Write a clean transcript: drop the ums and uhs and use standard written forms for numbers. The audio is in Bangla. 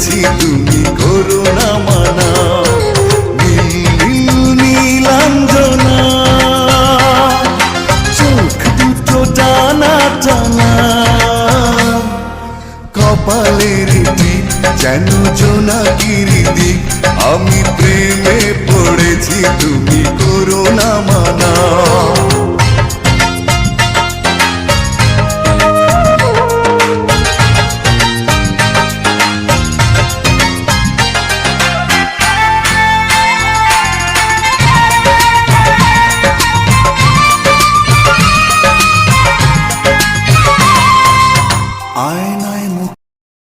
পড়েছি তুমি করো না মানা। নীল নীলাঞ্জনা চোখ দুটো টানা টানা, কপালের টিপ যেন জোনাকির দিক। আমি প্রেমে পড়েছি তুমি করো না মানা।